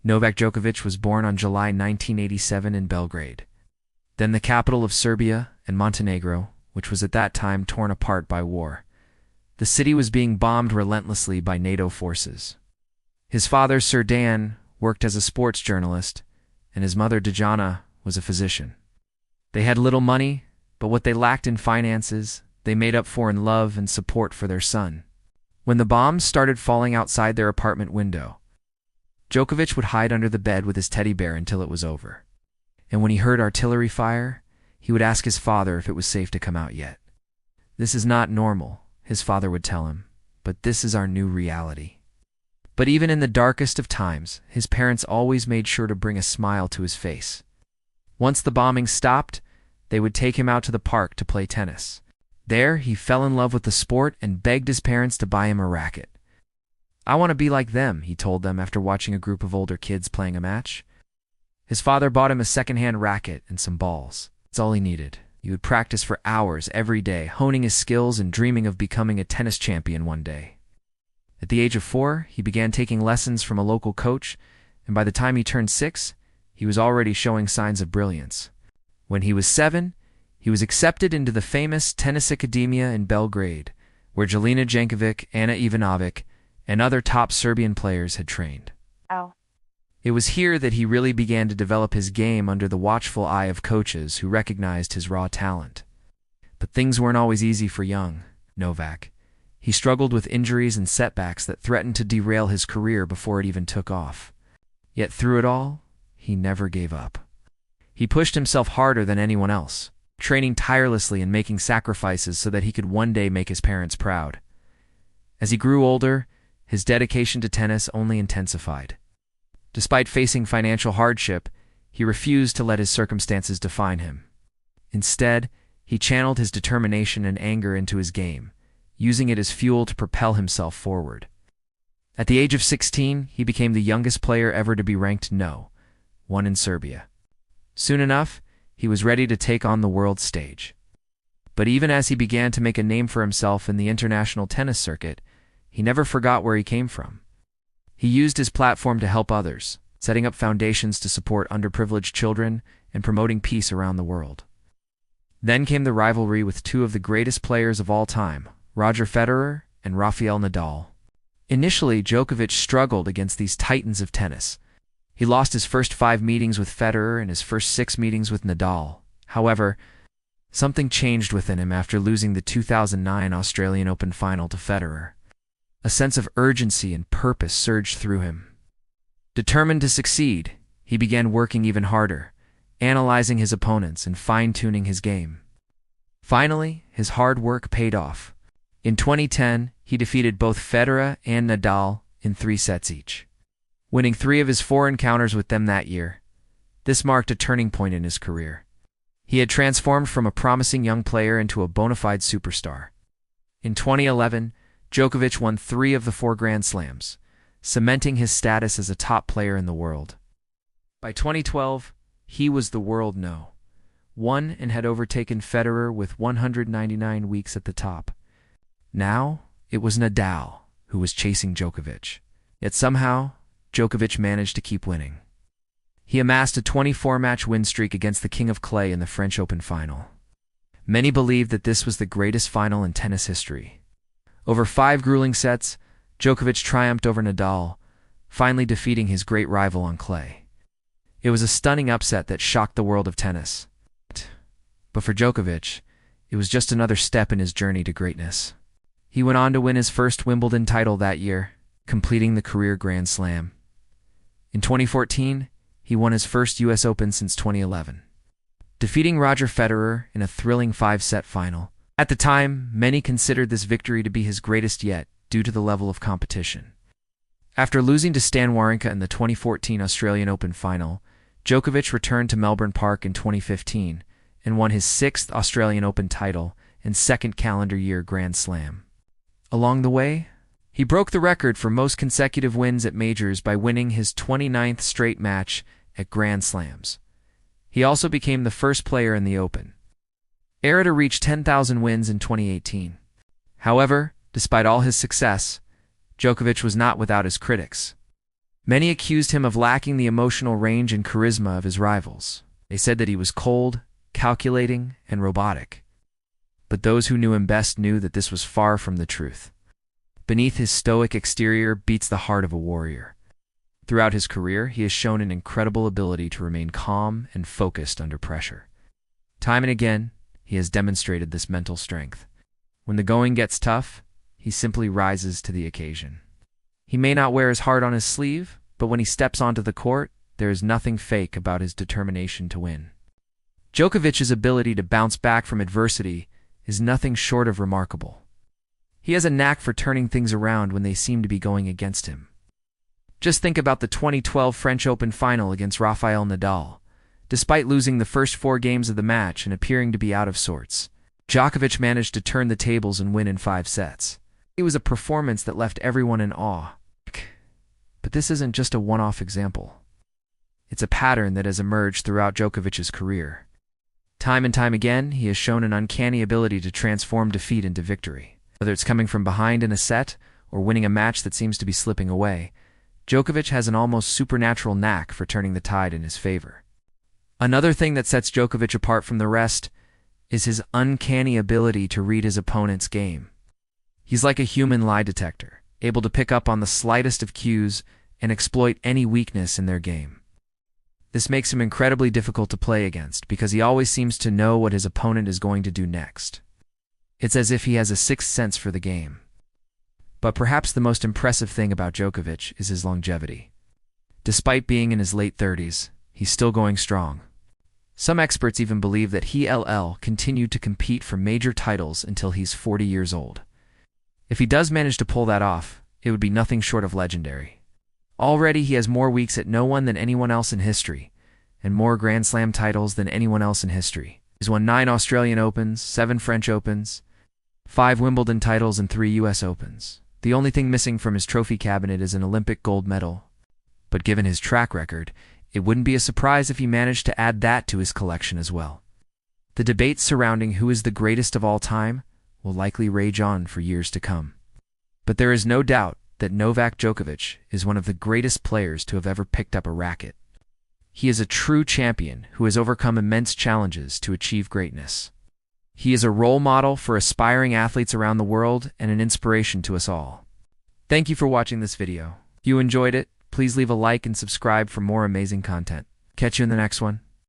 Novak Djokovic was born on July 1987 in Belgrade, then the capital of Serbia and Montenegro, which was at that time torn apart by war. The city was being bombed relentlessly by NATO forces. His father, Sir Dan, worked as a sports journalist, and his mother, Dejana, was a physician. They had little money, but what they lacked in finances, they made up for in love and support for their son. When the bombs started falling outside their apartment window, Djokovic would hide under the bed with his teddy bear until it was over. And when he heard artillery fire, he would ask his father if it was safe to come out yet. "This is not normal," his father would tell him, "but this is our new reality." But even in the darkest of times, his parents always made sure to bring a smile to his face. Once the bombing stopped, they would take him out to the park to play tennis. There, he fell in love with the sport and begged his parents to buy him a racket. "I want to be like them," he told them after watching a group of older kids playing a match. His father bought him a second-hand racket and some balls. That's all he needed. He would practice for hours every day, honing his skills and dreaming of becoming a tennis champion one day. At the age of 4, he began taking lessons from a local coach, and by the time he turned 6, he was already showing signs of brilliance. When he was 7, he was accepted into the famous Tennis Academia in Belgrade, where Jelena Jankovic, Ana Ivanovic, and other top Serbian players had trained. It was here that he really began to develop his game under the watchful eye of coaches who recognized his raw talent. But things weren't always easy for young Novak. He struggled with injuries and setbacks that threatened to derail his career before it even took off. Yet through it all, he never gave up. He pushed himself harder than anyone else, training tirelessly and making sacrifices so that he could one day make his parents proud. As he grew older, his dedication to tennis only intensified. Despite facing financial hardship, he refused to let his circumstances define him. Instead, he channeled his determination and anger into his game, using it as fuel to propel himself forward. At the age of 16, he became the youngest player ever to be ranked No. 1 in Serbia. Soon enough, he was ready to take on the world stage. But even as he began to make a name for himself in the international tennis circuit, he never forgot where he came from. He used his platform to help others, setting up foundations to support underprivileged children and promoting peace around the world. Then came the rivalry with two of the greatest players of all time, Roger Federer and Rafael Nadal. Initially, Djokovic struggled against these titans of tennis. He lost his first 5 meetings with Federer and his first 6 meetings with Nadal. However, something changed within him after losing the 2009 Australian Open final to Federer. A sense of urgency and purpose surged through him. Determined to succeed, he began working even harder, analyzing his opponents and fine-tuning his game. Finally, his hard work paid off. In 2010, he defeated both Federer and Nadal in 3 sets each, winning 3 of his 4 encounters with them that year. This marked a turning point in his career. He had transformed from a promising young player into a bona fide superstar. In 2011, Djokovic won 3 of the 4 Grand Slams, cementing his status as a top player in the world. By 2012, he was the world No. 1 and had overtaken Federer with 199 weeks at the top. Now, it was Nadal who was chasing Djokovic. Yet somehow, Djokovic managed to keep winning. He amassed a 24-match win streak against the King of Clay in the French Open final. Many believed that this was the greatest final in tennis history. Over 5 grueling sets, Djokovic triumphed over Nadal, finally defeating his great rival on clay. It was a stunning upset that shocked the world of tennis. But for Djokovic, it was just another step in his journey to greatness. He went on to win his first Wimbledon title that year, completing the career Grand Slam. In 2014, he won his first US Open since 2011, defeating Roger Federer in a thrilling 5-set final. At the time, many considered this victory to be his greatest yet, due to the level of competition. After losing to Stan Wawrinka in the 2014 Australian Open final, Djokovic returned to Melbourne Park in 2015 and won his 6th Australian Open title and 2nd calendar year Grand Slam. Along the way, he broke the record for most consecutive wins at majors by winning his 29th straight match at Grand Slams. He also became the first player in the Open era to reach 10,000 wins in 2018. However, despite all his success, Djokovic was not without his critics. Many accused him of lacking the emotional range and charisma of his rivals. They said that he was cold, calculating, and robotic. But those who knew him best knew that this was far from the truth. Beneath his stoic exterior beats the heart of a warrior. Throughout his career, he has shown an incredible ability to remain calm and focused under pressure. Time and again, he has demonstrated this mental strength. When the going gets tough, he simply rises to the occasion. He may not wear his heart on his sleeve, but when he steps onto the court, there is nothing fake about his determination to win. Djokovic's ability to bounce back from adversity is nothing short of remarkable. He has a knack for turning things around when they seem to be going against him. Just think about the 2012 French Open final against Rafael Nadal. Despite losing the first 4 games of the match and appearing to be out of sorts, Djokovic managed to turn the tables and win in 5 sets. It was a performance that left everyone in awe. But this isn't just a one-off example. It's a pattern that has emerged throughout Djokovic's career. Time and time again, he has shown an uncanny ability to transform defeat into victory. Whether it's coming from behind in a set or winning a match that seems to be slipping away, Djokovic has an almost supernatural knack for turning the tide in his favor. Another thing that sets Djokovic apart from the rest is his uncanny ability to read his opponent's game. He's like a human lie detector, able to pick up on the slightest of cues and exploit any weakness in their game. This makes him incredibly difficult to play against because he always seems to know what his opponent is going to do next. It's as if he has a sixth sense for the game. But perhaps the most impressive thing about Djokovic is his longevity. Despite being in his late 30s, he's still going strong. Some experts even believe that he'll continue to compete for major titles until he's 40 years old. If he does manage to pull that off, it would be nothing short of legendary. Already he has more weeks at no one than anyone else in history, and more Grand Slam titles than anyone else in history. He's won 9 Australian Opens, 7 French Opens, 5 Wimbledon titles, and 3 US Opens. The only thing missing from his trophy cabinet is an Olympic gold medal. But given his track record, it wouldn't be a surprise if he managed to add that to his collection as well. The debate surrounding who is the greatest of all time will likely rage on for years to come. But there is no doubt that Novak Djokovic is one of the greatest players to have ever picked up a racket. He is a true champion who has overcome immense challenges to achieve greatness. He is a role model for aspiring athletes around the world and an inspiration to us all. Thank you for watching this video. If you enjoyed it, please leave a like and subscribe for more amazing content. Catch you in the next one.